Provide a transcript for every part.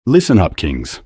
Listen up, kings.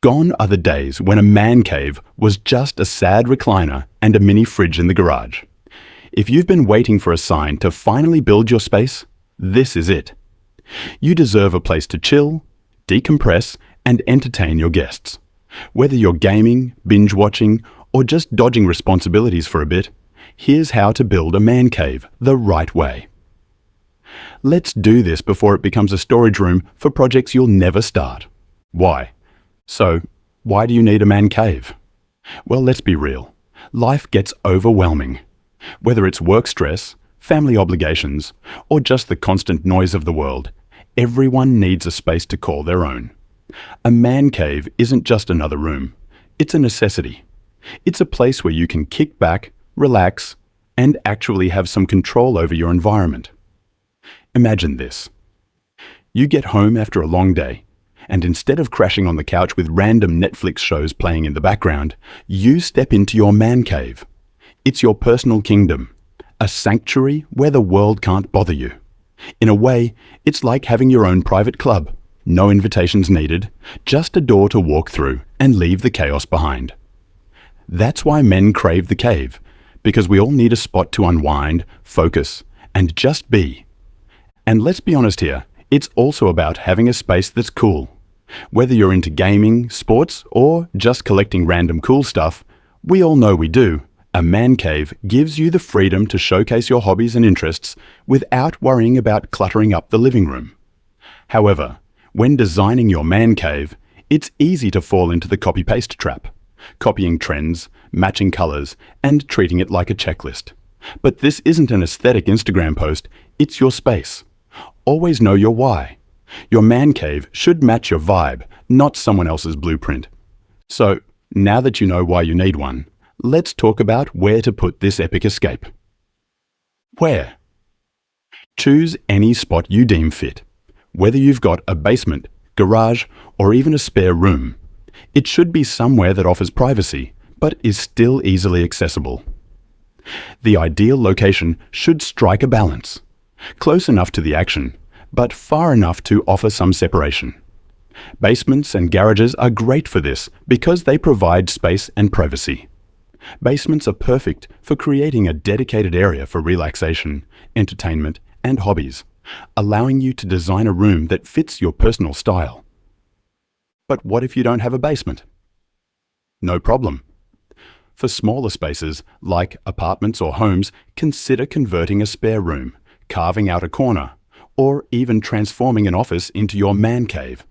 Gone are the days when a man cave was just a sad recliner and a mini fridge in the garage. If you've been waiting for a sign to finally build your space, this is it. You deserve a place to chill, decompress, and entertain your guests. Whether you're gaming, binge watching, or just dodging responsibilities for a bit, here's how to build a man cave the right way. Let's do this before it becomes a storage room for projects you'll never start. Why? So, why do you need a man cave? Well, let's be real. Life gets overwhelming. Whether it's work stress, family obligations, or just the constant noise of the world, everyone needs a space to call their own. A man cave isn't just another room. It's a necessity. It's a place where you can kick back, relax, and actually have some control over your environment. Imagine this. You get home after a long day, and instead of crashing on the couch with random Netflix shows playing in the background, you step into your man cave. It's your personal kingdom, a sanctuary where the world can't bother you. In a way, it's like having your own private club. No invitations needed, just a door to walk through and leave the chaos behind. That's why men crave the cave, because we all need a spot to unwind, focus, and just be. And let's be honest here, it's also about having a space that's cool. Whether you're into gaming, sports, or just collecting random cool stuff, we all know we do. A man cave gives you the freedom to showcase your hobbies and interests without worrying about cluttering up the living room. However, when designing your man cave, it's easy to fall into the copy-paste trap, copying trends, matching colors, and treating it like a checklist. But this isn't an aesthetic Instagram post, it's your space. Always know your why. Your man cave should match your vibe, not someone else's blueprint. So, now that you know why you need one, let's talk about where to put this epic escape. Where? Choose any spot you deem fit. Whether you've got a basement, garage, or even a spare room, it should be somewhere that offers privacy, but is still easily accessible. The ideal location should strike a balance. Close enough to the action, but far enough to offer some separation. Basements and garages are great for this because they provide space and privacy. Basements are perfect for creating a dedicated area for relaxation, entertainment, and hobbies, allowing you to design a room that fits your personal style. But what if you don't have a basement? No problem. For smaller spaces, like apartments or homes, consider converting a spare room, carving out a corner, or even transforming an office into your man cave.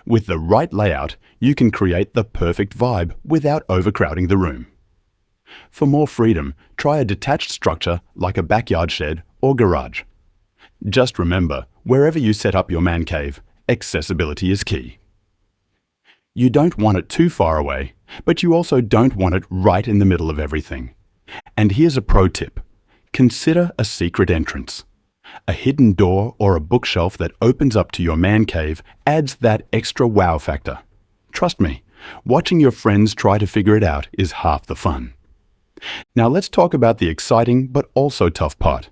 With the right layout, you can create the perfect vibe without overcrowding the room. For more freedom, try a detached structure like a backyard shed or garage. Just remember, wherever you set up your man cave, accessibility is key. You don't want it too far away, but you also don't want it right in the middle of everything. And here's a pro tip. Consider a secret entrance. A hidden door or a bookshelf that opens up to your man cave adds that extra wow factor. Trust me, watching your friends try to figure it out is half the fun. Now let's talk about the exciting but also tough part.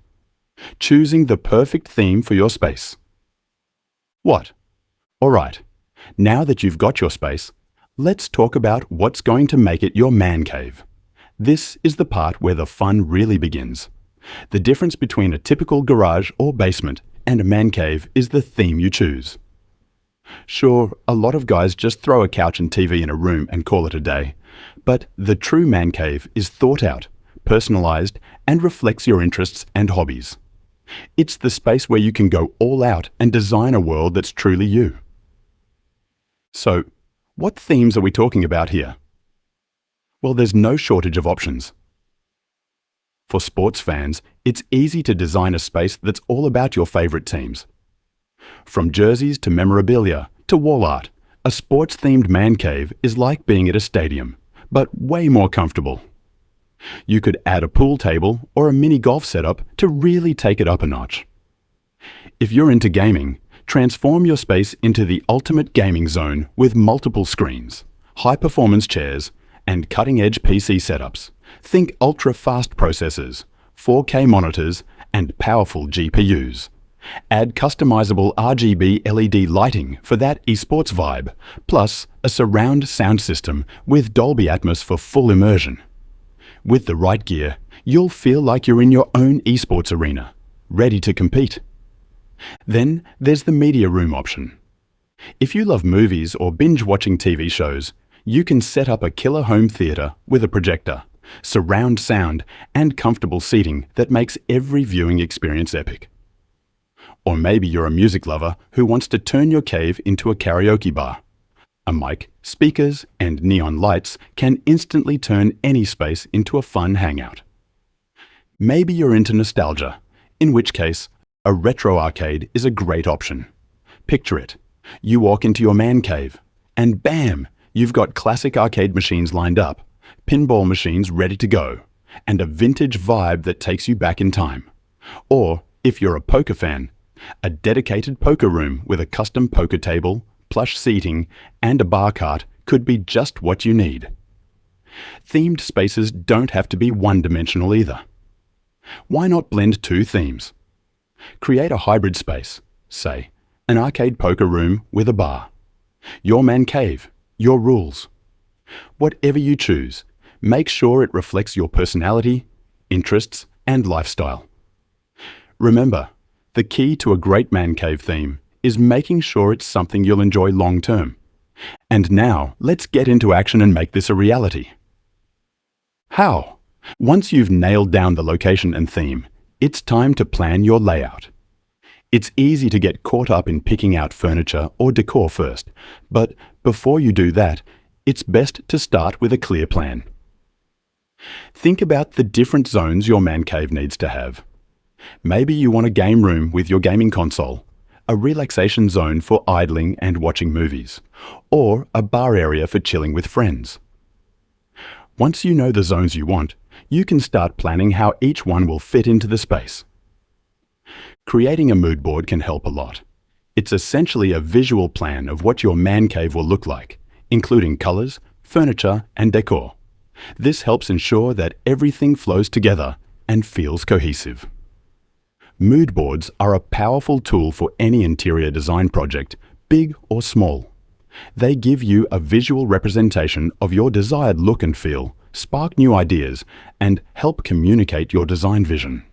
Choosing the perfect theme for your space. What? Alright, now that you've got your space, let's talk about what's going to make it your man cave. This is the part where the fun really begins. The difference between a typical garage or basement and a man cave is the theme you choose. Sure, a lot of guys just throw a couch and TV in a room and call it a day, but the true man cave is thought out, personalized, and reflects your interests and hobbies. It's the space where you can go all out and design a world that's truly you. So, what themes are we talking about here? Well, there's no shortage of options. For sports fans, it's easy to design a space that's all about your favorite teams. From jerseys to memorabilia to wall art, a sports-themed man cave is like being at a stadium, but way more comfortable. You could add a pool table or a mini golf setup to really take it up a notch. If you're into gaming, transform your space into the ultimate gaming zone with multiple screens, high-performance chairs, and cutting-edge PC setups. Think ultra-fast processors, 4K monitors, and powerful GPUs. Add customizable RGB LED lighting for that esports vibe, plus a surround sound system with Dolby Atmos for full immersion. With the right gear, you'll feel like you're in your own esports arena, ready to compete. Then there's the media room option. If you love movies or binge-watching TV shows, you can set up a killer home theater with a projector, surround sound, and comfortable seating that makes every viewing experience epic. Or maybe you're a music lover who wants to turn your cave into a karaoke bar. A mic, speakers, and neon lights can instantly turn any space into a fun hangout. Maybe you're into nostalgia, in which case, a retro arcade is a great option. Picture it. You walk into your man cave, and bam, you've got classic arcade machines lined up, pinball machines ready to go, and a vintage vibe that takes you back in time. Or, if you're a poker fan, a dedicated poker room with a custom poker table, plush seating, and a bar cart could be just what you need. Themed spaces don't have to be one-dimensional either. Why not blend two themes? Create a hybrid space, say, an arcade poker room with a bar. Your man cave, your rules. Whatever you choose, make sure it reflects your personality, interests, and lifestyle. Remember, the key to a great man cave theme is making sure it's something you'll enjoy long term. And now, let's get into action and make this a reality. How? Once you've nailed down the location and theme, it's time to plan your layout. It's easy to get caught up in picking out furniture or decor first, but before you do that, it's best to start with a clear plan. Think about the different zones your man cave needs to have. Maybe you want a game room with your gaming console, a relaxation zone for idling and watching movies, or a bar area for chilling with friends. Once you know the zones you want, you can start planning how each one will fit into the space. Creating a mood board can help a lot. It's essentially a visual plan of what your man cave will look like, including colors, furniture, and decor. This helps ensure that everything flows together and feels cohesive. Mood boards are a powerful tool for any interior design project, big or small. They give you a visual representation of your desired look and feel, spark new ideas, and help communicate your design vision.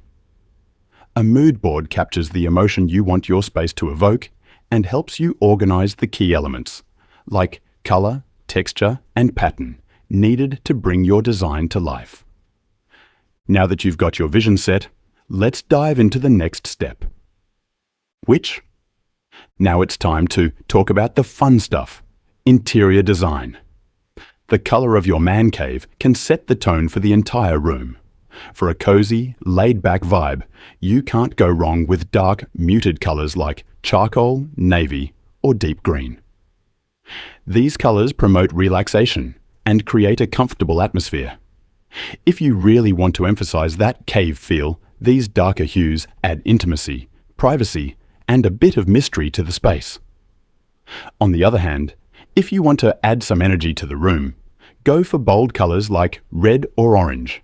A mood board captures the emotion you want your space to evoke and helps you organize the key elements, like color, texture, and pattern, needed to bring your design to life. Now that you've got your vision set, let's dive into the next step. Which? Now it's time to talk about the fun stuff, interior design. The color of your man cave can set the tone for the entire room. For a cozy, laid-back vibe, you can't go wrong with dark, muted colors like charcoal, navy, or deep green. These colors promote relaxation and create a comfortable atmosphere. If you really want to emphasize that cave feel, these darker hues add intimacy, privacy, and a bit of mystery to the space. On the other hand, if you want to add some energy to the room, go for bold colors like red or orange.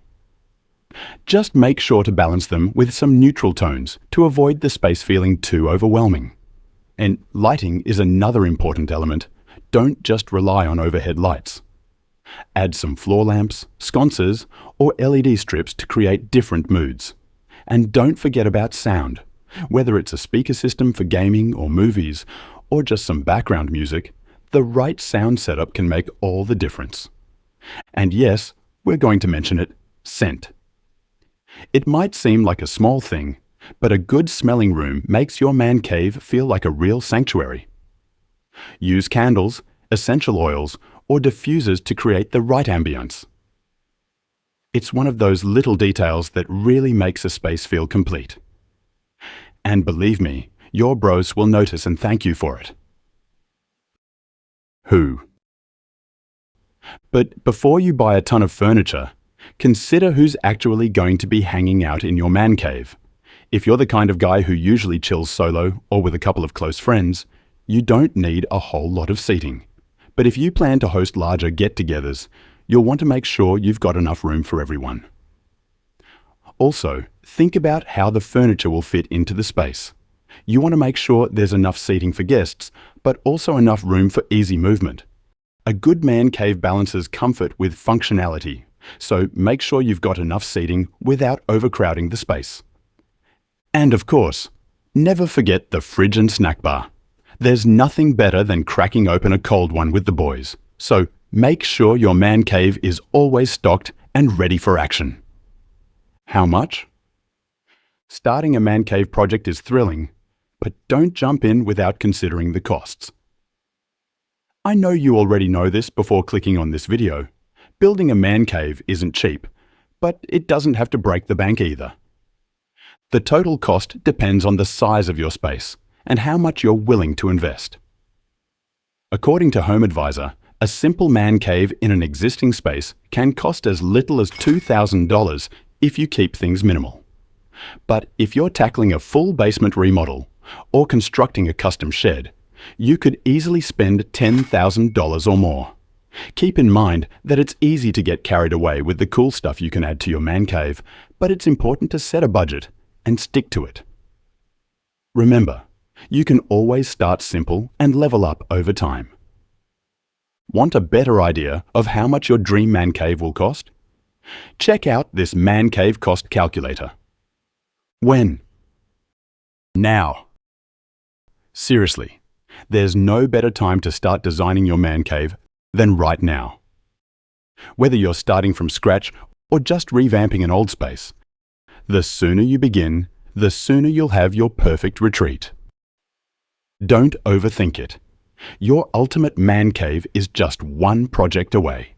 Just make sure to balance them with some neutral tones to avoid the space feeling too overwhelming. And lighting is another important element. Don't just rely on overhead lights. Add some floor lamps, sconces, or LED strips to create different moods. And don't forget about sound. Whether it's a speaker system for gaming or movies, or just some background music, the right sound setup can make all the difference. And yes, we're going to mention it, scent. It might seem like a small thing, but a good smelling room makes your man cave feel like a real sanctuary. Use candles, essential oils, or diffusers to create the right ambience. It's one of those little details that really makes a space feel complete. And believe me, your bros will notice and thank you for it. Who? But before you buy a ton of furniture, consider who's actually going to be hanging out in your man cave. If you're the kind of guy who usually chills solo or with a couple of close friends, you don't need a whole lot of seating. But if you plan to host larger get-togethers, you'll want to make sure you've got enough room for everyone. Also, think about how the furniture will fit into the space. You want to make sure there's enough seating for guests, but also enough room for easy movement. A good man cave balances comfort with functionality, so make sure you've got enough seating without overcrowding the space. And of course, never forget the fridge and snack bar. There's nothing better than cracking open a cold one with the boys, so make sure your man cave is always stocked and ready for action. How much? Starting a man cave project is thrilling, but don't jump in without considering the costs. I know you already know this before clicking on this video. Building a man cave isn't cheap, but it doesn't have to break the bank either. The total cost depends on the size of your space and how much you're willing to invest. According to HomeAdvisor, a simple man cave in an existing space can cost as little as $2,000 if you keep things minimal. But if you're tackling a full basement remodel or constructing a custom shed, you could easily spend $10,000 or more. Keep in mind that it's easy to get carried away with the cool stuff you can add to your man cave, but it's important to set a budget and stick to it. Remember, you can always start simple and level up over time. Want a better idea of how much your dream man cave will cost? Check out this man cave cost calculator. When? Now. Seriously, there's no better time to start designing your man cave than right now. Whether you're starting from scratch or just revamping an old space, the sooner you begin, the sooner you'll have your perfect retreat. Don't overthink it. Your ultimate man cave is just one project away.